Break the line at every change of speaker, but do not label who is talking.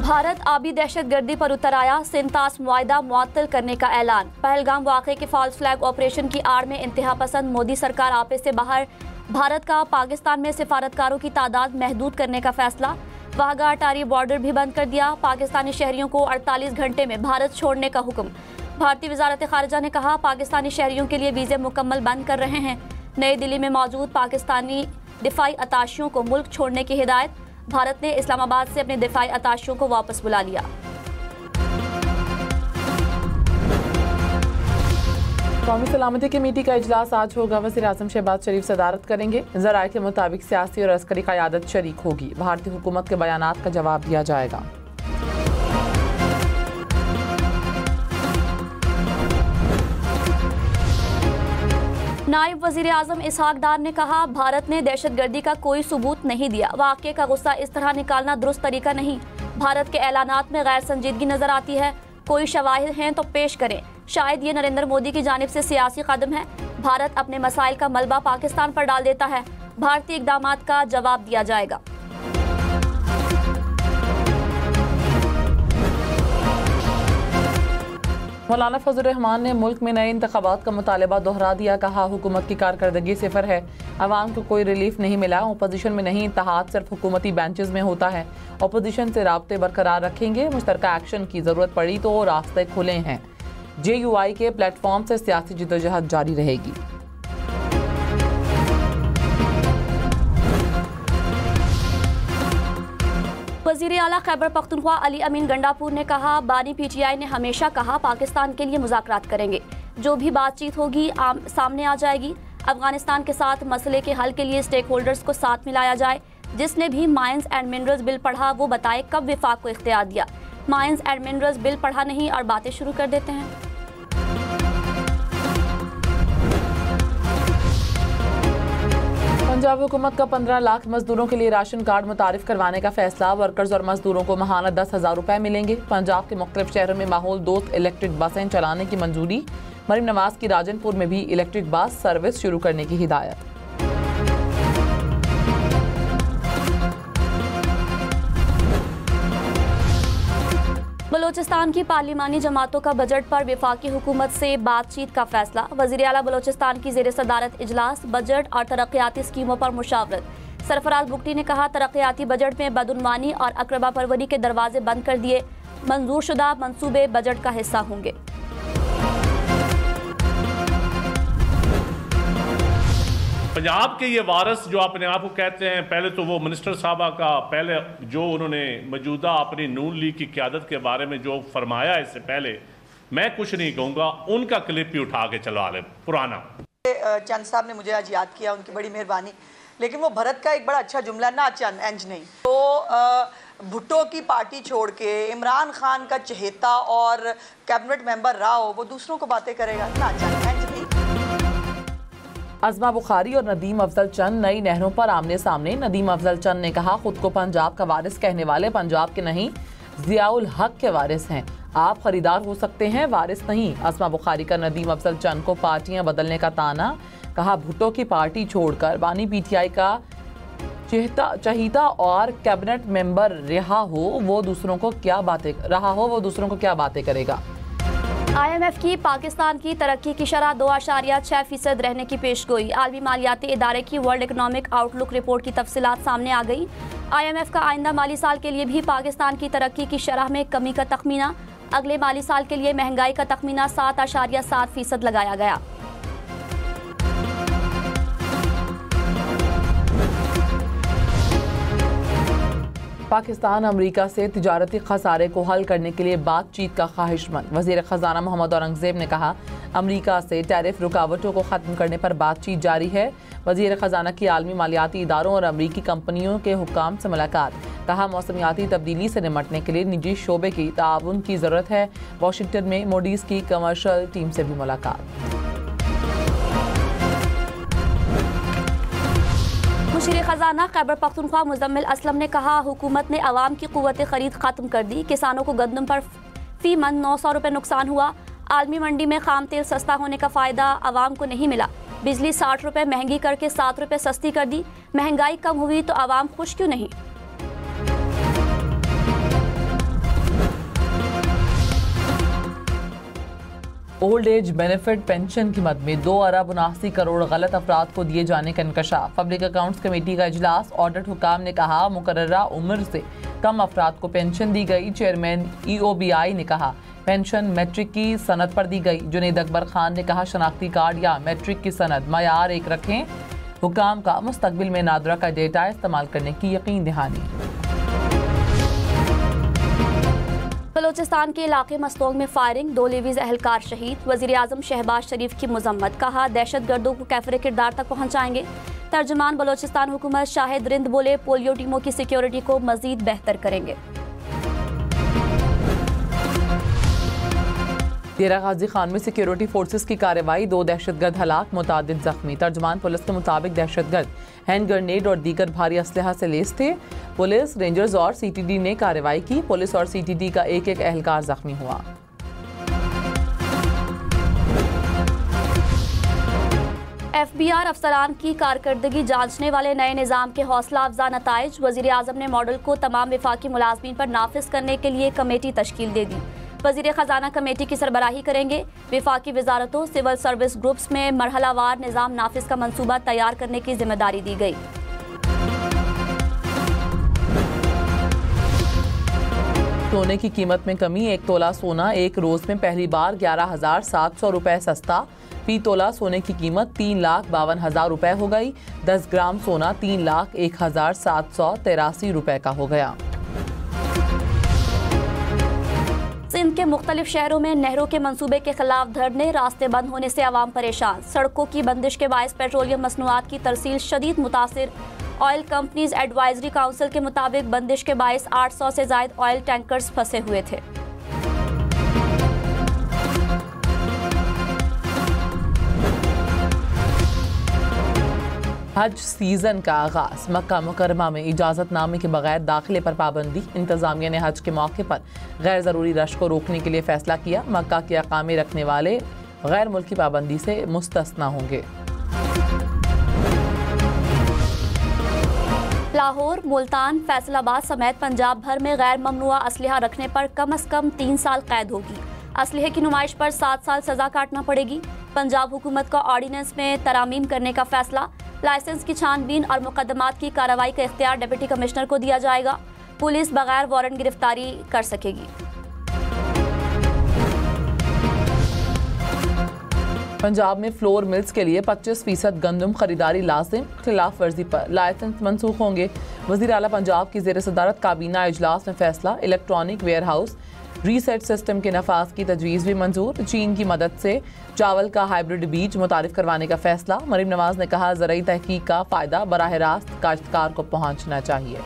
भारत आबी दहशतगर्दी पर उतर आया, सिंतास मुआहदा मुअत्तल करने का ऐलान। पहलगाम वाक़े के फॉल्स फ्लैग ऑपरेशन की आड़ में इंतहा पसंद मोदी सरकार आपे से बाहर। भारत का पाकिस्तान में सिफारतकारों की तादाद महदूद करने का फैसला। वाघा अटारी बॉर्डर भी बंद कर दिया। पाकिस्तानी शहरियों को 48 घंटे में भारत छोड़ने का हुक्म। भारतीय वजारत खारजा ने कहा, पाकिस्तानी शहरियों के लिए वीज़े मुकम्मल बंद कर रहे हैं। नई दिल्ली में मौजूद पाकिस्तानी दिफाई अताशियों को मुल्क छोड़ने की हिदायत। भारत ने इस्लामाबाद से अपने दिफाई अताशियों को वापस बुला लिया।
कौमी सलामती कमेटी का इजलास आज होगा। वज़ीर आज़म शहबाज शरीफ सदारत करेंगे। ज़राए के मुताबिक सियासी और अस्करी क़यादत शरीक होगी। भारतीय हुकूमत के बयानात का जवाब दिया जाएगा।
नायब वज़ीर आज़म इसहाक डार ने कहा, भारत ने दहशतगर्दी का कोई सबूत नहीं दिया। वाक़े का गुस्सा इस तरह निकालना दुरुस्त तरीका नहीं। भारत के ऐलानात में गैर संजीदगी नजर आती है। कोई शवाहिद हैं तो पेश करें। शायद ये नरेंद्र मोदी की जानिब से सियासी कदम है। भारत अपने मसाइल का मलबा पाकिस्तान पर डाल देता है। भारतीय इक़दामात का जवाब दिया जाएगा।
मौलाना फजल रहमान ने मुल्क में नए इंतखाबात का मुतालबा दोहरा दिया। कहा, हुकूमत की कारकर्दगी सिफर है। अवाम को कोई रिलीफ नहीं मिला। अपोजिशन में नहीं, इत्तेहाद सिर्फ हुकूमती बेंचेस में होता है। अपोजिशन से राब्ते बरकरार रखेंगे। मुश्तरका एक्शन की ज़रूरत पड़ी तो रास्ते खुले हैं। JUI के प्लेटफॉर्म से सियासी जिद्दोजहद जारी रहेगी।
वज़ीर आला खैबर पख्तूनख्वा अली अमीन गंडापुर ने कहा, बानी PTI ने हमेशा कहा पाकिस्तान के लिए मुज़ाकरात करेंगे। जो भी बातचीत होगी सामने आ जाएगी। अफगानिस्तान के साथ मसले के हल के लिए स्टेक होल्डर्स को साथ मिलाया जाए। जिसने भी माइंस एंड मिनरल्स बिल पढ़ा वो बताए कब विफाक को इख्तियार दिया। माइंस एंड मिनरल्स बिल पढ़ा नहीं और बातें शुरू कर देते हैं।
पंजाब हुकूमत का 15 लाख मजदूरों के लिए राशन कार्ड मुतारिफ करवाने का फैसला। वर्कर्स और मजदूरों को माहाना 10,000 रुपए मिलेंगे। पंजाब के मुख्तलिफ शहरों में माहौल दोस्त इलेक्ट्रिक बसें चलाने की मंजूरी। मरीम नवाज की राजनपुर में भी इलेक्ट्रिक बस सर्विस शुरू करने की हिदायत।
बलोचिस्तान की पार्लिमानी जमातों का बजट पर वफाकी हुकूमत से बातचीत का फैसला। वज़ीर आला बलोचिस्तान की ज़ेर सदारत इजलास। बजट और तरक्याती स्कीमों पर मुशावरत। सरफराज बुगटी ने कहा, तरक्याती बजट में बदउनवानी और अकरबा परवरी के दरवाजे बंद कर दिए। मंजूर शुदा मंसूबे बजट का हिस्सा होंगे।
पंजाब के ये वारस जो अपने आप को कहते हैं, पहले तो वो मिनिस्टर साहबा का पहले जो उन्होंने मौजूदा अपनी नून लीग की क़यादत के बारे में जो फरमाया, इससे पहले मैं कुछ नहीं कहूँगा, उनका क्लिप ही उठा के चला ले पुराना।
चंद साहब ने मुझे आज याद किया, उनकी बड़ी मेहरबानी। लेकिन वो भरत का एक बड़ा अच्छा जुमला, ना चंद एंज नहीं, तो भुट्टो की पार्टी छोड़ के इमरान खान का चहेता और कैबिनेट मेंबर रहा हो, वो दूसरों को बातें करेगा, ना चंद एंज नहीं।
अज़मा बुखारी और नदीम अफजल चंद नई नहरों पर आमने सामने। नदीम अफजल चंद ने कहा, खुद को पंजाब का वारिस कहने वाले पंजाब के नहीं, ज़ियाउल हक के वारिस हैं। आप खरीदार हो सकते हैं, वारिस नहीं। अज़मा बुखारी का नदीम अफजल चंद को पार्टियां बदलने का ताना। कहा, भुट्टो की पार्टी छोड़कर बानी PTI का चहीता और कैबिनेट मेंबर रहा हो वो दूसरों को क्या बातें करेगा।
IMF की पाकिस्तान की तरक्की की शरह 2.6% रहने की पेशगोई। आलमी मालियाती इदारे की वर्ल्ड इकनॉमिक आउटलुक रिपोर्ट की तफसीलात सामने आ गई। IMF का आइंदा माली साल के लिए भी पाकिस्तान की तरक्की की शरह में कमी का तखमीना। अगले माली साल के लिए महंगाई का तखमीना 7.7% लगाया गया।
पाकिस्तान अमेरिका से तिजारती खसारे को हल करने के लिए बातचीत का ख्वाहिशमंद। वज़ीर ख़ज़ाना मोहम्मद औरंगज़ेब ने कहा, अमेरिका से टैरिफ रुकावटों को ख़त्म करने पर बातचीत जारी है। वज़ीर ख़ज़ाना की आलमी मालियाती इदारों और अमरीकी कंपनियों के हुक्काम से मुलाकात। कहा, मौसमियाती तब्दीली से निमटने के लिए निजी शोबे की ताउन की ज़रूरत है। वाशिंगटन में मूडीज़ की कमर्शियल टीम से भी मुलाकात।
मुशीर ख़ज़ाना खैबर पख्तूनख्वा मुज़म्मिल असलम ने कहा, हुकूमत ने अवाम की क़ुव्वत ख़रीद ख़त्म कर दी। किसानों को गंदम पर फ़ी मन 900 रुपये नुकसान हुआ। आलमी मंडी में खाम तेल सस्ता होने का फ़ायदा अवाम को नहीं मिला। बिजली 60 रुपये महंगी करके 7 रुपये सस्ती कर दी। महंगाई कम हुई तो अवाम खुश क्यों नहीं।
ओल्ड एज बेनिफिट पेंशन की मद में 2 अरब 79 करोड़ गलत अफराद को दिए जाने का इंकशाफ। पब्लिक अकाउंट्स कमेटी का इजलास, ऑडिट हुकाम ने कहा मुकर्ररा उम्र से कम अफराद को पेंशन दी गई। चेयरमैन EOBI ने कहा पेंशन मैट्रिक की सनद पर दी गई। जुनैद अकबर खान ने कहा शनाख्ती कार्ड या मैट्रिक की सनद मयार एक रखें। हुकाम का मुस्तकबिल में नादरा का डेटा इस्तेमाल करने की यकीन दहानी।
बलोचिस्तान के इलाके मस्तोंग में फायरिंग, 2 लेवीज एहलकार शहीद। वजीर आजम शहबाज शरीफ की मजम्मत, कहा दहशत गर्दों को कैफरे किरदार तक पहुँचाएंगे। तर्जुमान बलोचिस्तान हुकूमत शाहिद रिंद बोले पोलियो टीमों की सिक्योरिटी को मजीद बेहतर करेंगे।
डेरा गाजी खान में सिक्योरिटी फोर्सेस की कार्रवाई, 2 दहशतगर्द हलाक, मुतादिद जख्मी। तर्जुमान पुलिस के मुताबिक दहशतगर्द हैंड ग्रेनेड और दीगर भारी असलहा से लैस थे। पुलिस, रेंजर्स और CTD ने कार्रवाई की। पुलिस और CTD का एक एहलकार जख्मी हुआ।
FBR अफसरान की कारकर्दगी जांचने वाले नए निज़ाम के हौसला अफजा नताइज। वज़ीर आज़म ने मॉडल को तमाम विफाकी मुलाजमीन पर नाफिज करने के लिए कमेटी तश्कील दे दी। वज़ीर ख़जाना कमेटी की सरबराही करेंगे। विफाकी वजारतों, सिविल सर्विस ग्रुप्स में मरहलावार निज़ाम नाफिज का मंसूबा तैयार करने की जिम्मेदारी दी गई।
सोने की कीमत में कमी, 1 तोला सोना एक रोज में पहली बार 11,700 रुपए सस्ता। फी तोला सोने की कीमत 3,52,000 रुपए हो गई। 10 ग्राम सोना 3,01,783 रुपए का हो गया।
सिंध के मुख्तलिफ शहरों में नहरों के मंसूबे के खिलाफ धरने, रास्ते बंद होने से आवाम परेशान। सड़कों की बंदिश के बायस पेट्रोलियम मसनूआत की तरसील शदीद मुतासिर। ऑयल कंपनीज एडवाइजरी काउंसिल के मुताबिक बंदिश के बायस 800 से जायद ऑयल टैंकर्स फंसे हुए थे।
हज सीजन का आगाज, मक्का मुकरमा में इजाजतनामे के बगैर दाखिले पर पाबंदी। इंतजामिया ने हज के मौके पर गैर ज़रूरी रश को रोकने के लिए फैसला किया। मक्का के अकामे रखने वाले गैर मुल्की पाबंदी से मुस्तस्ना होंगे।
लाहौर, मुल्तान, फैसलाबाद समेत पंजाब भर में गैर ममनुआ असलहा रखने पर कम से कम 3 साल कैद होगी। असलहे की नुमाइश पर 7 साल सजा काटना पड़ेगी। पंजाब हुकूमत का ऑर्डिनेंस में तरामीम करने का फैसला। लाइसेंस की छानबीन और मुकदमात की कार्रवाई का इख्तियार डिप्टी कमिश्नर को दिया जाएगा। पुलिस बगैर वारंट गिरफ्तारी कर सकेगी।
पंजाब में फ्लोर मिल्स के लिए 25% गंदम खरीदारी लाजिम, खिलाफ वर्जी पर लाइसेंस मनसूख होंगे। वज़ीर आला पंजाब की ज़ेर सदारत काबीना इजलास में फैसला। Electronic warehouse receipt system के नफाज की तजवीज़ भी मंजूर। चीन की मदद से चावल का हाइब्रिड बीज मुतारिफ करवाने का फैसला। मरीम नवाज ने कहा ज़राई तहकीक का फ़ायदा बराह रास्त काश्तकार को पहुँचना चाहिए।